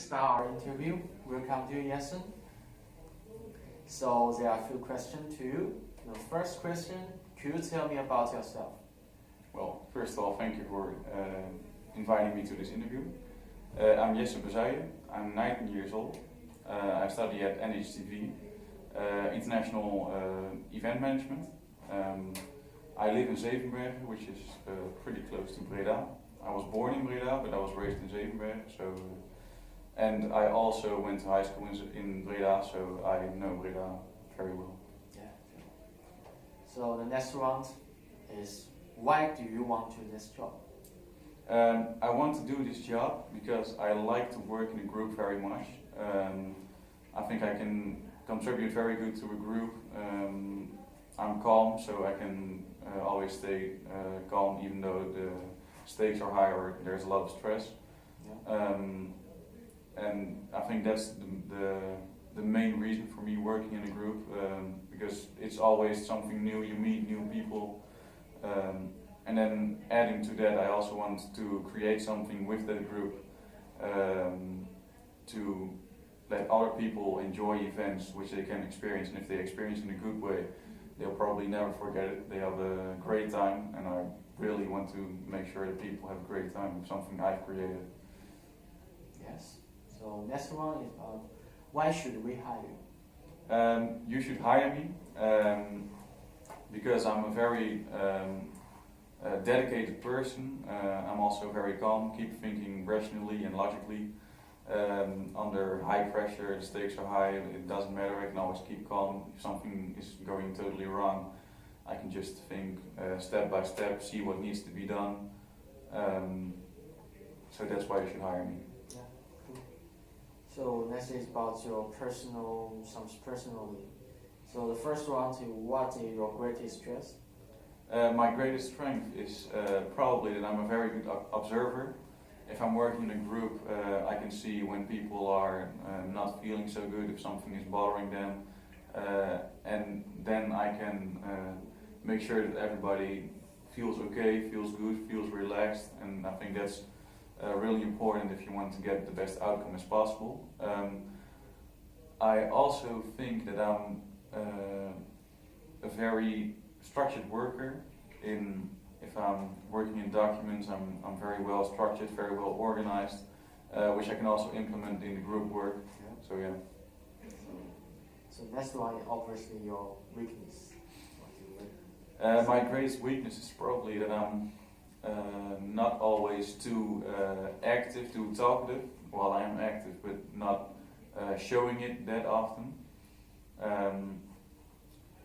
start our interview. Welcome to Yasin. So there are a few questions to you. The first question, could you tell me about yourself? Well, first of all, thank you for inviting me to this interview. I'm Jesse Bezuijen. I'm 19 years old. I study at NHTV, International Event Management. I live in Zevenbergen, which is pretty close to Breda. I was born in Breda, but I was raised in Zevenbergen. And I also went to high school in Breda, so I know Breda very well. Yeah. So the next one is, why do you want to do this job? I want to do this job because I like to work in a group very much. I think I can contribute very good to a group. I'm calm, so I can always stay calm even though the stakes are high or there's a lot of stress. Yeah. And I think that's the main reason for me working in a group, because it's always something new, you meet new people. And then adding to that, I also want to create something with that group to let other people enjoy events which they can experience, and if they experience in a good way, they'll probably never forget it. They have a great time, and I really want to make sure that people have a great time with something I've created. Yes. So next one is, why should we hire you? You should hire me because I'm a very dedicated person. I'm also very calm, keep thinking rationally and logically. Under high pressure, the stakes are high, it doesn't matter, I can always keep calm. If something is going totally wrong, I can just think step by step, see what needs to be done. So that's why you should hire me. Yeah, cool. So next is about your personally. So the first one is, what is your greatest stress? My greatest strength is probably that I'm a very good observer. If I'm working in a group, I can see when people are not feeling so good, if something is bothering them, and then I can make sure that everybody feels okay, feels good, feels relaxed, and I think that's really important if you want to get the best outcome as possible. I also think that I'm a very structured worker. If I'm working in documents, I'm very well structured, very well organized, which I can also implement in the group work. Yeah. So yeah. So next one is obviously your weakness. What do you like? My greatest weakness is probably that I'm not always too active, too talkative. Well, I am active, but not showing it that often.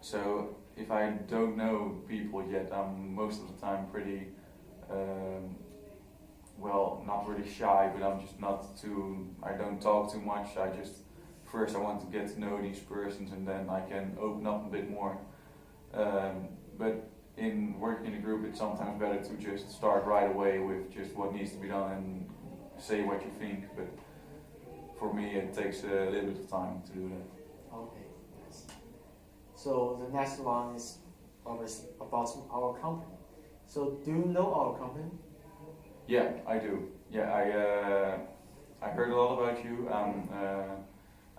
So if I don't know people yet, I'm most of the time pretty, well, not really shy, but I'm just not too, I don't talk too much. First I want to get to know these persons and then I can open up a bit more. But in working in a group, it's sometimes better to just start right away with just what needs to be done and say what you think. But for me, it takes a little bit of time to do that. Okay, yes. So the next one is obviously about our company. So do you know our company? Yeah, I do. Yeah, I heard a lot about you.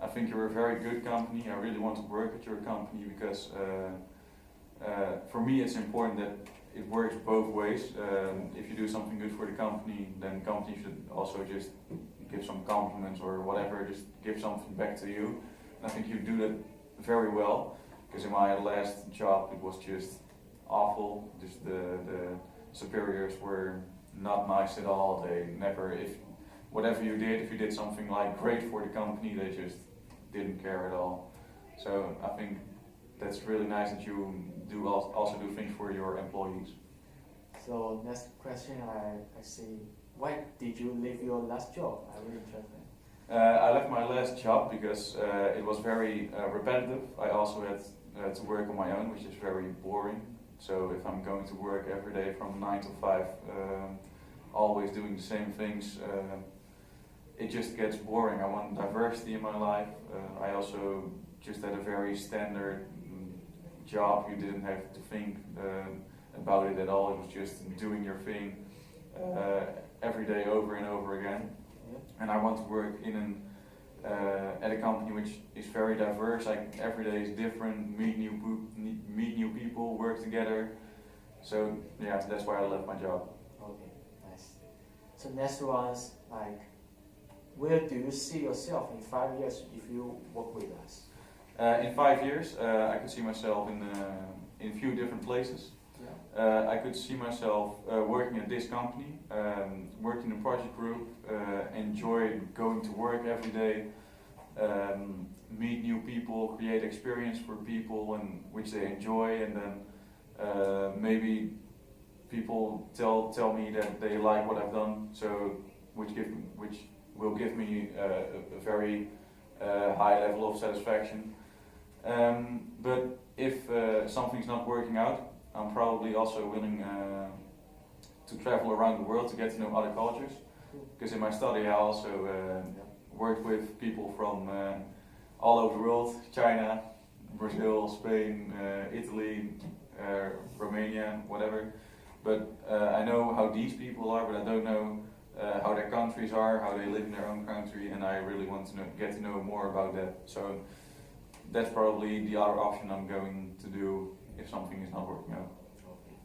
I think you're a very good company. I really want to work at your company because for me it's important that it works both ways. If you do something good for the company, then the company should also just give some compliments or whatever, just give something back to you. And I think you do that very well, because in my last job it was just awful. Just the superiors were not nice at all. They never, if you did something like great for the company, they just didn't care at all. So I think that's really nice that you do also do things for your employees. So next question, I see, why did you leave your last job? I'm really interested. I left my last job because it was very repetitive. I also had to work on my own, which is very boring. So if I'm going to work every day from 9 to 5, always doing the same things, it just gets boring. I want diversity in my life. I also just had a very standard job. You didn't have to think about it at all. It was just doing your thing every day over and over again. and I want to work in an at a company which is very diverse. Like every day is different. Meet new people, work together. So yeah, that's why I left my job. Okay, nice. So next one is like, where do you see yourself in 5 years if you work with us? In 5 years, I could see myself in a few different places. Yeah. I could see myself working at this company, working in a project group, enjoy going to work every day, meet new people, create experience for people and which they enjoy, and then maybe people tell me that they like what I've done, so which will give me a very high level of satisfaction. But if something's not working out, I'm probably also willing to travel around the world to get to know other cultures. Because in my study I also worked with people from all over the world: China, Brazil, Spain, Italy, Romania, whatever. But I know how these people are, but I don't know how their countries are, how they live in their own country, and I really want to get to know more about that. So that's probably the other option I'm going to do if something is not working out. Okay.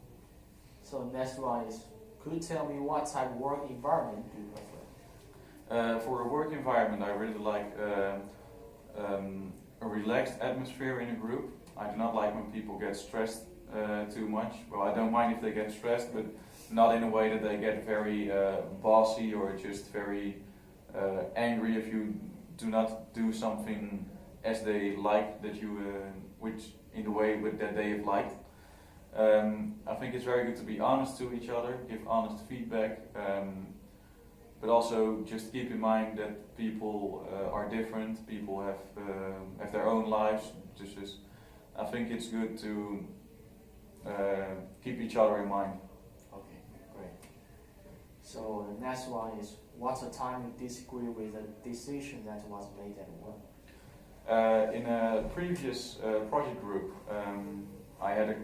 So next one is, could you tell me what type of work environment do you prefer? For a work environment, I really like a relaxed atmosphere in a group. I do not like when people get stressed too much. Well, I don't mind if they get stressed, but not in a way that they get very bossy or just very angry if you do not do something as they like that you, which in the way that they have liked. I think it's very good to be honest to each other, give honest feedback, but also just keep in mind that people are different. People have their own lives. I think it's good to keep each other in mind. Okay, great. So the next one is, what's the time you disagree with a decision that was made at work? In a previous project group, I had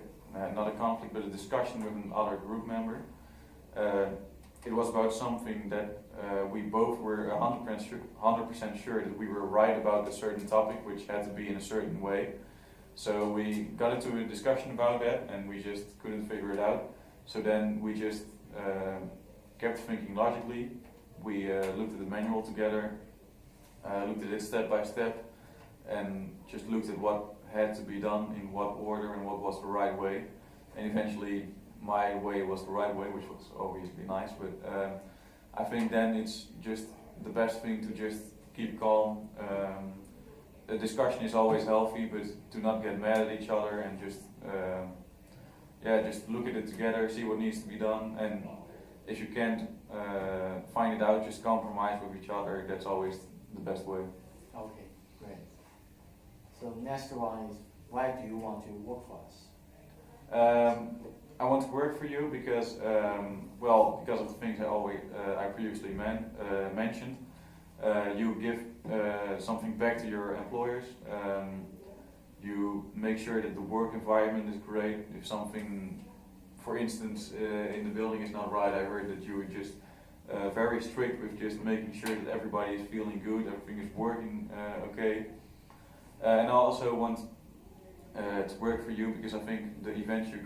not a conflict but a discussion with another group member. It was about something that we both were 100% sure that we were right about a certain topic, which had to be in a certain way. So we got into a discussion about that and we just couldn't figure it out. So then we just kept thinking logically. We looked at the manual together, looked at it step by step, and just looked at what had to be done in what order and what was the right way. And eventually my way was the right way, which was obviously nice, but I think then it's just the best thing to just keep calm. The discussion is always healthy, but do not get mad at each other and just look at it together, see what needs to be done, and if you can't find it out, just compromise with each other. That's always the best way. Okay, great. So next one is, why do you want to work for us? I want to work for you because, because of the things I previously mentioned. You give something back to your employers. You make sure that the work environment is great. If something, for instance, in the building is not right, I heard that you were just very strict with just making sure that everybody is feeling good, everything is working okay. And I also want to work for you because I think the events you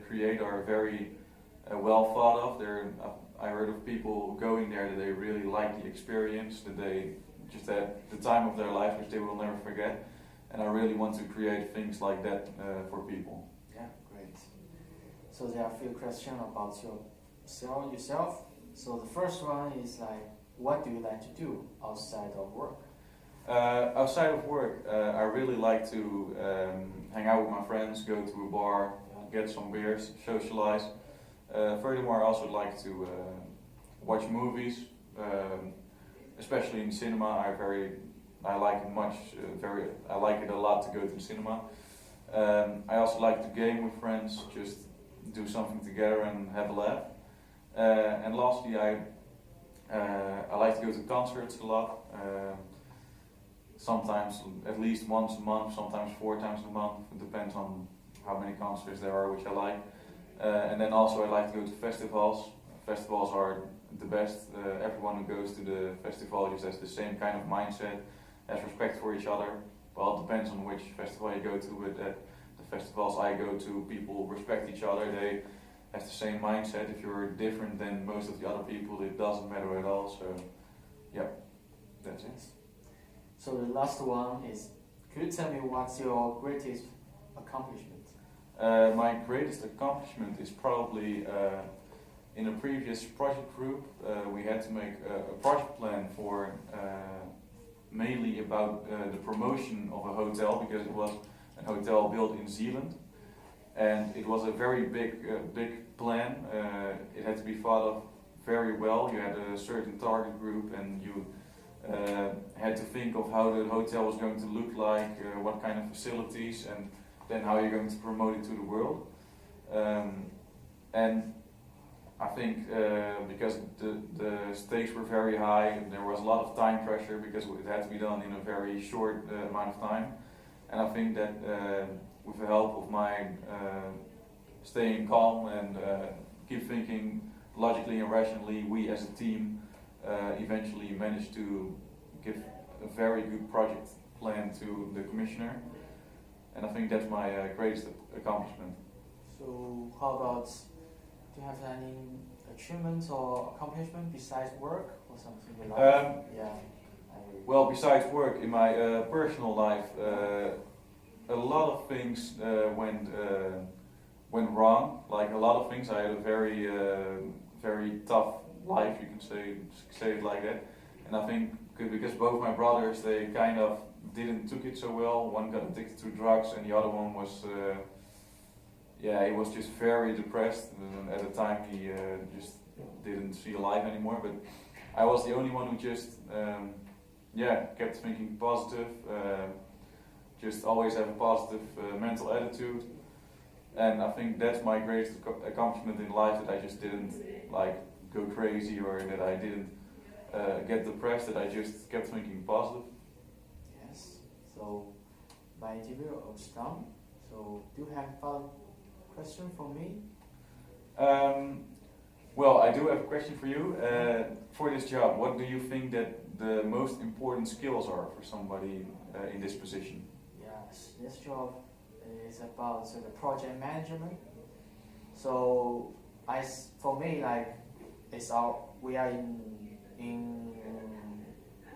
create are very well thought of. I heard of people going there that they really like the experience, that they just had the time of their life which they will never forget. And I really want to create things like that for people. Yeah, great. So there are a few questions about yourself. So the first one is like, what do you like to do outside of work? Outside of work, I really like to hang out with my friends, go to a bar, get some beers, socialize. Furthermore, I also like to watch movies, especially in cinema. I like it much. I like it a lot to go to the cinema. I also like to game with friends, just do something together and have a laugh. And lastly, I like to go to concerts a lot. Sometimes at least once a month, sometimes 4 times a month. It depends on how many concerts there are which I like. And then also I like to go to festivals. festivals are the best. Everyone who goes to the festival just has the same kind of mindset, has respect for each other. Well, it depends on which festival you go to, but the festivals I go to, people respect each other. They have the same mindset. If you're different than most of the other people, it doesn't matter at all. So, yeah, that's it. So the last one is, could you tell me what's your greatest accomplishment? My greatest accomplishment is probably in a previous project group, we had to make a project plan for mainly about the promotion of a hotel, because it was a hotel built in Zealand, and it was a very big plan. It had to be thought of very well. You had a certain target group, and you had to think of how the hotel was going to look like, what kind of facilities, and then how you're going to promote it to the world. And I think because the stakes were very high, and there was a lot of time pressure because it had to be done in a very short amount of time. And I think that with the help of my staying calm and keep thinking logically and rationally, we as a team eventually managed to give a very good project plan to the commissioner. And I think that's my greatest accomplishment. So how about, do you have any achievements or accomplishment besides work or something you like? Well, besides work, in my personal life, a lot of things went wrong. Like a lot of things, I had a very tough life, you can say it like that. And I think because both my brothers, they kind of didn't took it so well. One got addicted to drugs, and the other one was, he was just very depressed. And at the time, he just didn't see life anymore. But I was the only one who just, kept thinking positive. Just always have a positive mental attitude. And I think that's my greatest accomplishment in life, that I just didn't like go crazy, or that I didn't get depressed, that I just kept thinking positive. Yes. So my interview is done. So do you have a follow-up question for me? Well, I do have a question for you. For this job, what do you think that the most important skills are for somebody in this position? Yes, this job is about the project management. So for me, like we are an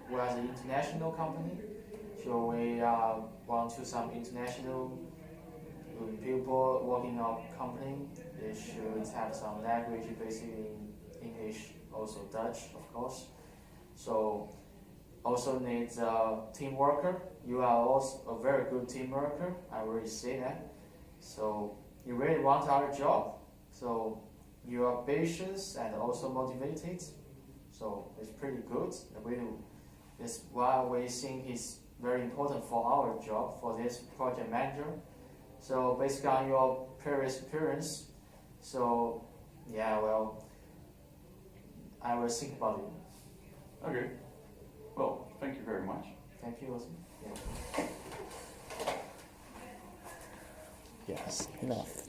international company, so we want to some international people working in our company. They should have some language, basically in English, also Dutch, of course. So also needs a team worker. You are also a very good team worker, I already say that. So you really want our job. So you are patient and also motivated. So it's pretty good. That's why we think it's very important for our job, for this project manager. So based on your previous experience, so I will think about it. Okay. Well, thank you very much. Thank you also. Yeah. Yes, enough.